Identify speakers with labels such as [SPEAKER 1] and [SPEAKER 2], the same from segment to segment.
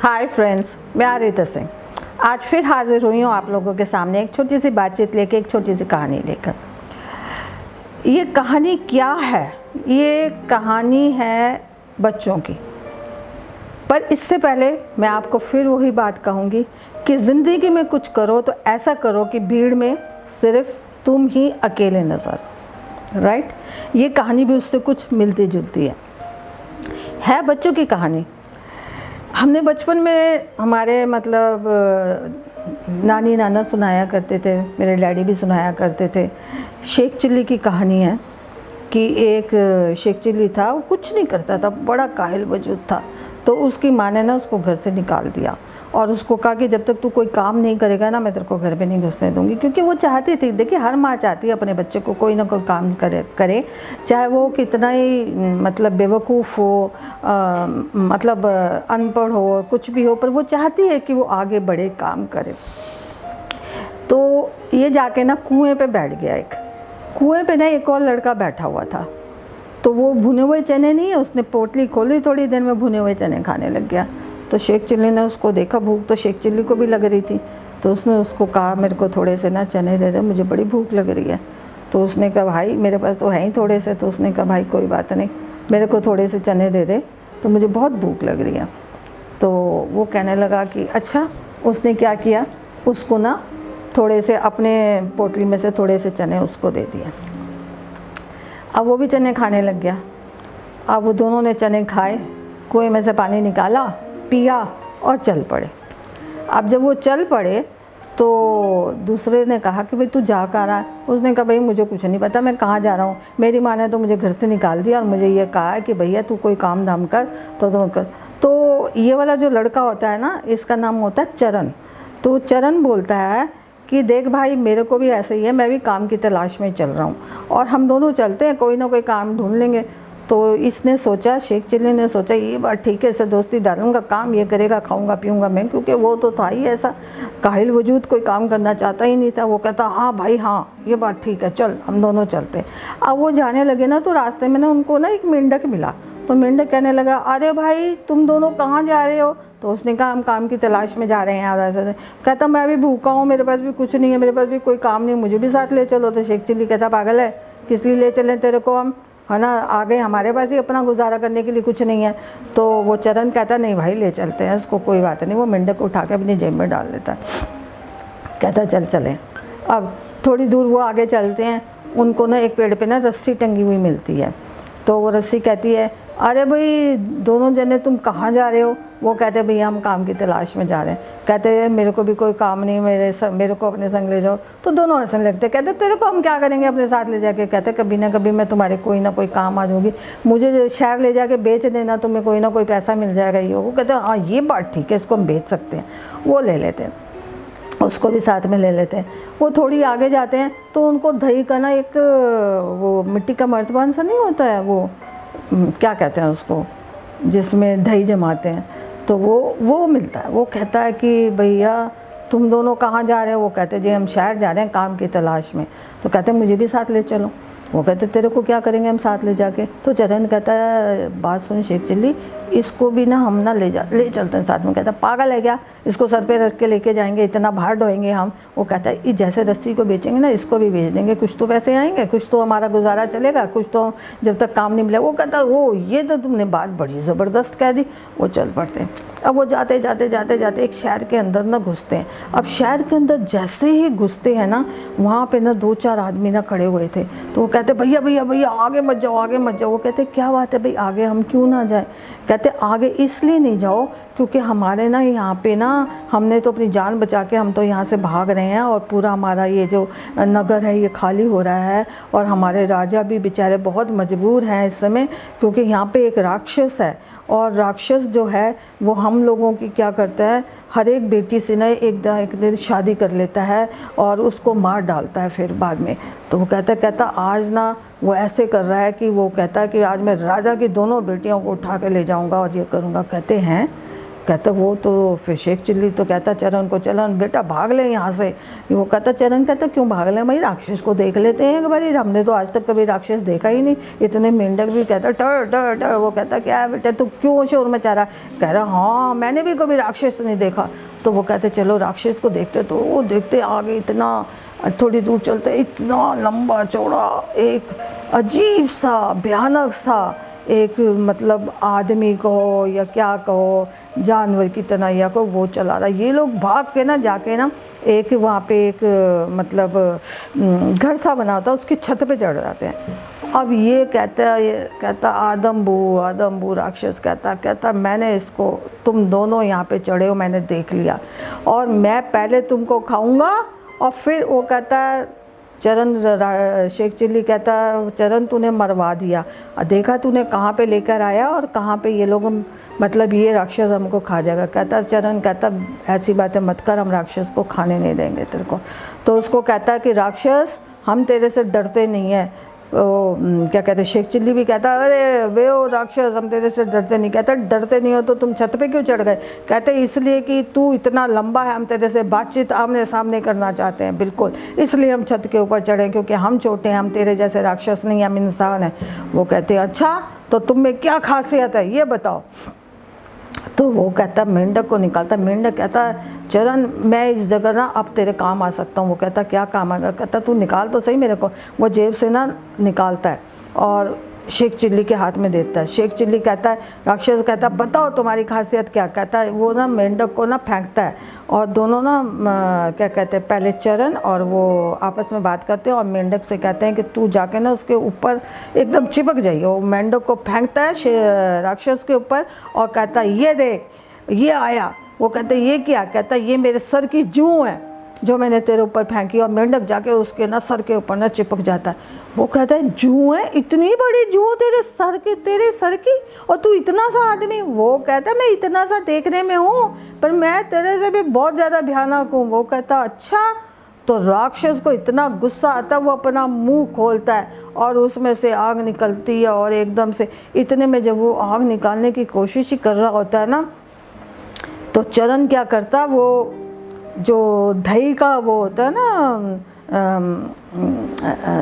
[SPEAKER 1] Hi friends, मैं आरिता सिंह आज फिर हाजिर हुई हूँ आप लोगों के सामने एक छोटी सी बातचीत लेके, एक छोटी सी कहानी लेकर। ये कहानी क्या है? ये कहानी है बच्चों की। पर इससे पहले मैं आपको फिर वही बात कहूँगी कि ज़िंदगी में कुछ करो तो ऐसा करो कि भीड़ में सिर्फ तुम ही अकेले नज़र, राइट। ये कहानी भी उससे कुछ मिलती जुलती है बच्चों की कहानी। हमने बचपन में हमारे नानी नाना सुनाया करते थे, मेरे डैडी भी सुनाया करते थे। शेख चिल्ली की कहानी है कि एक शेख चिल्ली था, वो कुछ नहीं करता था, बड़ा काहिल वजूद था। तो उसकी माँ ने ना उसको घर से निकाल दिया और उसको कहा कि जब तक तू कोई काम नहीं करेगा ना, मैं तेरे को घर पे नहीं घुसने दूंगी। क्योंकि वो चाहती थी, देखिए हर माँ चाहती है अपने बच्चे को कोई ना कोई काम करे, चाहे वो कितना ही बेवकूफ़ हो, अनपढ़ हो, कुछ भी हो, पर वो चाहती है कि वो आगे बढ़े, काम करे। तो ये जाके ना कुएं पे बैठ गया। एक कुएं पे ना एक और लड़का बैठा हुआ था। तो वो भुने हुए चने नहीं है, उसने पोटली खोली, थोड़ी देर में भुने हुए चने खाने लग गया। तो शेख चिल्ली ने उसको देखा, भूख तो शेख चिल्ली को भी लग रही थी। तो उसने उसको कहा मेरे को थोड़े से ना चने दे दे, मुझे बड़ी भूख लग रही है। तो उसने कहा भाई मेरे पास तो है ही थोड़े से। तो उसने कहा भाई कोई बात नहीं, मेरे को थोड़े से चने दे दे, तो मुझे बहुत भूख लग रही है। तो वो कहने लगा कि अच्छा। उसने क्या किया, उसको ना थोड़े से अपने पोटली में से थोड़े से चने उसको दे दिए। अब वो भी चने खाने लग गया। अब वो दोनों ने चने खाए, कुएं में से पानी निकाला, पिया और चल पड़े। अब जब वो चल पड़े तो दूसरे ने कहा कि भाई तू जा कहाँ रहा है? उसने कहा भाई मुझे कुछ नहीं पता, मैं कहाँ जा रहा हूँ, मेरी माँ ने तो मुझे घर से निकाल दिया और मुझे ये कहा है कि भैया तू कोई काम धाम कर तो तुम कर। तो ये वाला जो लड़का होता है ना, इसका नाम होता है चरण। तो चरण बोलता है कि देख भाई मेरे को भी ऐसे ही है, मैं भी काम की तलाश में चल रहा हूँ और हम दोनों चलते हैं, कोई ना कोई काम ढूंढ लेंगे। तो इसने सोचा, शेख चिल्ली ने सोचा ये बात ठीक है, इससे दोस्ती डालूंगा, काम ये करेगा, खाऊंगा पीऊंगा मैं, क्योंकि वो तो था ही ऐसा काहिल वजूद, कोई काम करना चाहता ही नहीं था। वो कहता हाँ भाई हाँ ये बात ठीक है, चल हम दोनों चलते हैं। अब वो जाने लगे ना, तो रास्ते में ना उनको ना एक मेंढक मिला। तो मेंढक कहने लगा अरे भाई तुम दोनों कहाँ जा रहे हो? तो उसने कहा हम काम की तलाश में जा रहे हैं। और ऐसे कहता मैं भी भूखा हूँ, मेरे पास भी कुछ नहीं है, मेरे पास भी कोई काम नहीं, मुझे भी साथ ले चलो। तो शेख चिल्ली कहता पागल है, किस लिए ले चलें तेरे को हम, है ना, आ गए हमारे पास ही अपना गुजारा करने के लिए कुछ नहीं है। तो वो चरण कहता नहीं भाई ले चलते हैं इसको, कोई बात नहीं। वो मेंढक को उठा के अपनी जेब में डाल देता है, कहता चल चलें। अब थोड़ी दूर वो आगे चलते हैं, उनको ना एक पेड़ पे ना रस्सी टंगी हुई मिलती है। तो वो रस्सी कहती है अरे भाई दोनों जने तुम कहाँ जा रहे हो? वो कहते हैं भैया हम काम की तलाश में जा रहे हैं। कहते हैं मेरे को भी कोई काम नहीं, मेरे को अपने संग ले जाओ। तो दोनों हंसने लगते, कहते तेरे को हम क्या करेंगे अपने साथ ले जाके? कहते कभी ना कभी मैं तुम्हारे कोई ना कोई काम आ जाऊँगी, मुझे शहर ले जाके बेच देना, तुम्हें कोई ना कोई पैसा मिल जाएगा। ये वो कहते हैं हाँ ये बात ठीक है, इसको हम बेच सकते हैं। वो ले लेते हैं, उसको भी साथ में ले लेते हैं। वो थोड़ी आगे जाते हैं तो उनको दही का ना एक वो मिट्टी का मर्तबान सा नहीं होता है, वो क्या कहते हैं उसको, जिसमें दही जमाते हैं, तो वो मिलता है। वो कहता है कि भैया तुम दोनों कहाँ जा रहे हो? वो कहते हैं जी हम शहर जा रहे हैं काम की तलाश में। तो कहते हैं मुझे भी साथ ले चलो। वो कहते तेरे को क्या करेंगे हम साथ ले जाके? तो चरण कहता है बात सुन शेख चिल्ली, इसको भी ना हम ना ले चलते हैं साथ में। कहता पागल है क्या, इसको सर पे रख के लेके जाएंगे, इतना भार ढोएंगे हम? वो कहता है जैसे रस्सी को बेचेंगे ना, इसको भी बेच देंगे, कुछ तो पैसे आएंगे, कुछ तो हमारा गुजारा चलेगा, कुछ तो जब तक काम नहीं मिले। वो कहता वो ये तो तुमने बात बड़ी ज़बरदस्त कह दी। वो चल पड़ते हैं। अब वो जाते जाते एक शहर के अंदर ना घुसते हैं। अब शहर के अंदर जैसे ही घुसते हैं ना, वहाँ पे ना 2-4 आदमी ना खड़े हुए थे। तो वो कहते भैया भैया भैया आगे मत जाओ, आगे मत जाओ। वो कहते क्या बात है भाई, आगे हम क्यों ना जाए? कहते आगे इसलिए नहीं जाओ क्योंकि हमारे ना यहाँ पे ना, हमने तो अपनी जान बचा के हम तो यहाँ से भाग रहे हैं और पूरा हमारा ये जो नगर है ये खाली हो रहा है और हमारे राजा भी बेचारे बहुत मजबूर हैं इस समय, क्योंकि यहाँ पे एक राक्षस है और राक्षस जो है वो हम लोगों की क्या करता है, हर एक बेटी से ना एक दिन शादी कर लेता है और उसको मार डालता है फिर बाद में। तो वो कहता आज ना वो ऐसे कर रहा है कि वो कहता है कि आज मैं राजा की दोनों बेटियों को उठा के ले जाऊंगा और ये करूंगा। कहते हैं कहता वो तो फिर शेख चिल्ली तो कहता चरण को, चरण बेटा भाग ले यहाँ से। वो कहता चरण कहता क्यों भाग ले, भाई राक्षस को देख लेते हैं, भाई हमने तो आज तक कभी राक्षस देखा ही नहीं। इतने मेंढक भी कहता टर टर टर। वो कहता क्या है बेटा तू क्यों शोर मचा रहा, कह रहा हाँ मैंने भी कभी राक्षस नहीं देखा। तो वो कहते चलो राक्षस को देखते। तो वो देखते आगे इतना, थोड़ी दूर चलते इतना लंबा चौड़ा एक अजीब सा भयानक सा एक मतलब आदमी कहो या क्या कहो, जानवर की तरह या को वो चला रहा। ये लोग भाग के ना जाके ना एक वहाँ पे एक मतलब घर सा बना होता है, उसकी छत पे चढ़ जाते हैं। अब ये कहता आदम्बू राक्षस कहता मैंने इसको, तुम दोनों यहाँ पे चढ़े हो मैंने देख लिया, और मैं पहले तुमको खाऊंगा और फिर वो कहता चरण, शेख चिल्ली कहता चरण तूने मरवा दिया, देखा तूने कहाँ पे लेकर आया और कहाँ पे ये लोग मतलब ये राक्षस हमको खा जाएगा। कहता चरण कहता ऐसी बातें मत कर, हम राक्षस को खाने नहीं देंगे तेरे को। तो उसको कहता कि राक्षस हम तेरे से डरते नहीं हैं। क्या कहते शेख चिल्ली भी कहता अरे वे ओ राक्षस हम तेरे से डरते नहीं। कहता डरते नहीं हो तो तुम छत पे क्यों चढ़ गए। कहते इसलिए कि तू इतना लंबा है, हम तेरे से बातचीत आमने सामने करना चाहते हैं, बिल्कुल इसलिए हम छत के ऊपर चढ़े, क्योंकि हम छोटे हैं, हम तेरे जैसे राक्षस नहीं, हम इंसान हैं। वो कहते अच्छा तो तुम में क्या खासियत है ये बताओ। तो वो कहता मेंढक को निकालता। मेंढक कहता चरण मैं इस जगह ना अब तेरे काम आ सकता हूँ। वो कहता क्या काम आएगा। कहता तू निकाल तो सही मेरे को। वो जेब से ना निकालता है और शेख चिल्ली के हाथ में देता है। शेख चिल्ली कहता है, राक्षस कहता बताओ तुम्हारी खासियत क्या। कहता है वो ना मेंढक को ना फेंकता है और दोनों ना क्या कहते हैं पहले चरण और वो आपस में बात करते हैं और मेंढक से कहते हैं कि तू जाके ना उसके ऊपर एकदम चिपक जाइए। वो मेंढक को फेंकता है राक्षस के ऊपर और कहता है ये देख ये आया। वो कहते ये क्या। कहता ये मेरे सर की जूं है जो मैंने तेरे ऊपर फेंकी, और मेंढक जाके उसके ना सर के ऊपर ना चिपक जाता है। वो कहता है जूं है, इतनी बड़ी जूं तेरे सर की और तू इतना सा आदमी। वो कहता है मैं इतना सा देखने में हूँ पर मैं तेरे से भी बहुत ज़्यादा भयानक हूँ। वो कहता अच्छा। तो राक्षस को इतना गुस्सा आता है, वो अपना मुंह खोलता है और उसमें से आग निकलती है। और एकदम से इतने में जब वो आग निकालने की कोशिश ही कर रहा होता है ना, तो चरण क्या करता, वो जो दही का वो होता है ना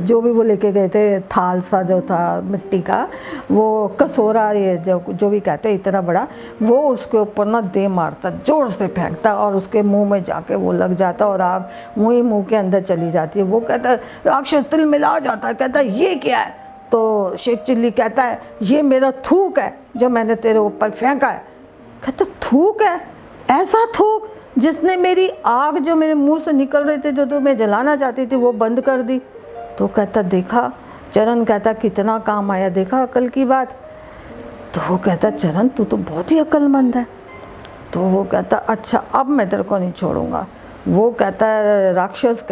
[SPEAKER 1] जो भी वो लेके गए थे थाल सा जो था मिट्टी का, वो कसूरा ये जो भी कहते हैं इतना बड़ा, वो उसके ऊपर ना दे मारता, जोर से फेंकता और उसके मुंह में जाके वो लग जाता और आग मुंह के अंदर चली जाती है। वो कहता है राक्षस तिल मिला जाता है। कहता है ये क्या है। तो शेख चिल्ली कहता है ये मेरा थूक है जो मैंने तेरे ऊपर फेंका है। कहता थूक है, ऐसा थूक जिसने मेरी आग जो मेरे मुंह से निकल रही थी जो मैं जलाना चाहती थी वो बंद कर दी। तो कहता देखा। चरण कहता कितना काम आया, देखा अकल की बात। तो वो कहता चरण तू तो बहुत ही अक्लमंद है। तो वो कहता अच्छा अब मैं तेरे को नहीं छोड़ूंगा। वो कहता है राक्षस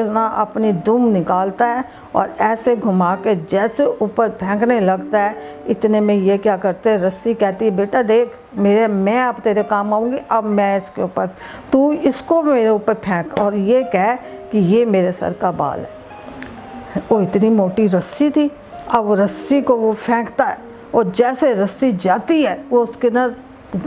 [SPEAKER 1] ना अपनी दुम निकालता है और ऐसे घुमा के जैसे ऊपर फेंकने लगता है। इतने में ये क्या करते हैं, रस्सी कहती है बेटा देख मैं अब तेरे काम आऊँगी, अब मैं इसके ऊपर, तू इसको मेरे ऊपर फेंक और ये कह कि ये मेरे सर का बाल है। वो इतनी मोटी रस्सी थी। अब रस्सी को वो फेंकता है और जैसे रस्सी जाती है वो उसके ना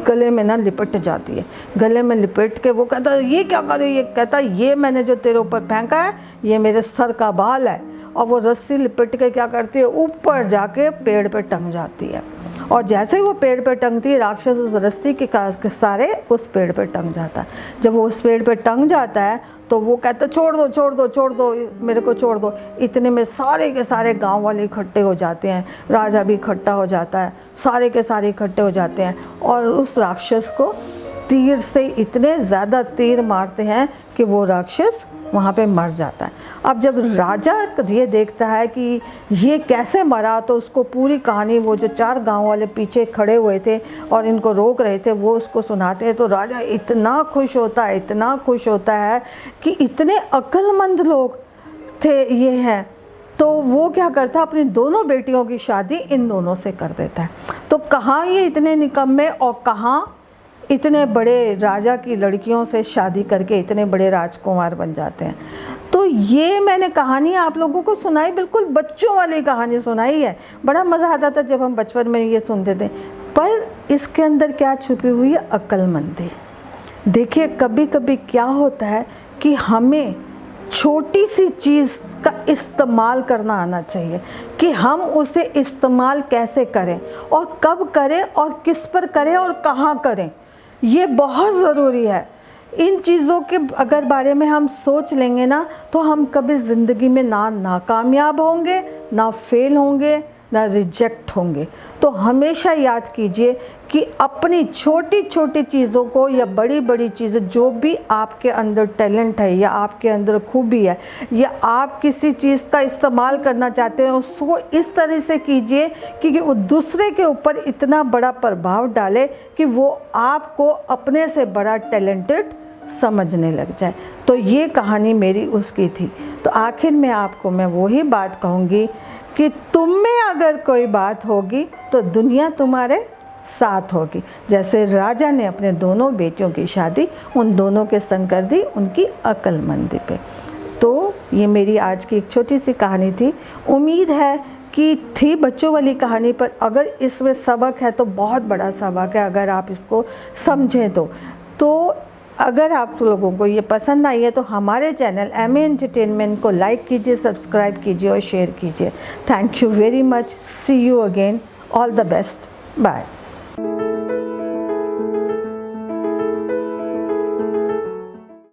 [SPEAKER 1] गले में ना लिपट जाती है। गले में लिपट के वो कहता है ये क्या करे। ये कहता है ये मैंने जो तेरे ऊपर फेंका है ये मेरे सर का बाल है। और वो रस्सी लिपट के क्या करती है, ऊपर जाके पेड़ पे टंग जाती है। और जैसे ही वो पेड़ पे टंगती है राक्षस उस रस्सी के सारे उस पेड़ पे टंग जाता है। जब वो उस पेड़ पे टंग जाता है तो वो कहता छोड़ दो मेरे को छोड़ दो। इतने में सारे के सारे गांव वाले इकट्ठे हो जाते हैं, राजा भी इकट्ठा हो जाता है, सारे के सारे इकट्ठे हो जाते हैं और उस राक्षस को तीर से इतने ज़्यादा तीर मारते हैं कि वो राक्षस वहाँ पे मर जाता है। अब जब राजा ये देखता है कि ये कैसे मरा तो उसको पूरी कहानी वो जो 4 गांव वाले पीछे खड़े हुए थे और इनको रोक रहे थे वो उसको सुनाते हैं। तो राजा इतना खुश होता है कि इतने अक्लमंद लोग थे ये हैं। तो वो क्या करता है, अपनी दोनों बेटियों की शादी इन दोनों से कर देता है। तो कहाँ ये इतने निकम्मे और कहाँ इतने बड़े राजा की लड़कियों से शादी करके इतने बड़े राजकुमार बन जाते हैं। तो ये मैंने कहानी आप लोगों को सुनाई, बिल्कुल बच्चों वाली कहानी सुनाई है। बड़ा मज़ा आता था जब हम बचपन में ये सुनते थे। पर इसके अंदर क्या छुपी हुई है? अक्लमंदी। देखिए कभी कभी क्या होता है कि हमें छोटी सी चीज़ का इस्तेमाल करना आना चाहिए कि हम उसे इस्तेमाल कैसे करें और कब करें और किस पर करें और कहाँ करें, ये बहुत ज़रूरी है। इन चीज़ों के अगर बारे में हम सोच लेंगे ना तो हम कभी ज़िंदगी में ना नाकामयाब होंगे, ना फेल होंगे, ना रिजेक्ट होंगे। तो हमेशा याद कीजिए कि अपनी छोटी छोटी चीज़ों को या बड़ी बड़ी चीज़ें, जो भी आपके अंदर टैलेंट है या आपके अंदर खूबी है या आप किसी चीज़ का इस्तेमाल करना चाहते हैं, उसको इस तरह से कीजिए कि वो दूसरे के ऊपर इतना बड़ा प्रभाव डाले कि वो आपको अपने से बड़ा टैलेंटेड समझने लग जाए। तो ये कहानी मेरी उसकी थी। तो आखिर में आपको मैं वही बात कहूँगी कि तुम में अगर कोई बात होगी तो दुनिया तुम्हारे साथ होगी। जैसे राजा ने अपने दोनों बेटियों की शादी उन दोनों के संग कर दी उनकी अक्लमंदी पे। तो ये मेरी आज की एक छोटी सी कहानी थी। उम्मीद है कि थी बच्चों वाली कहानी, पर अगर इसमें सबक है तो बहुत बड़ा सबक है अगर आप इसको समझें तो अगर आप लोगों को ये पसंद आई है तो हमारे चैनल एमए एंटरटेनमेंट को लाइक कीजिए, सब्सक्राइब कीजिए और शेयर कीजिए। Thank you very much. See you again. All the best. Bye.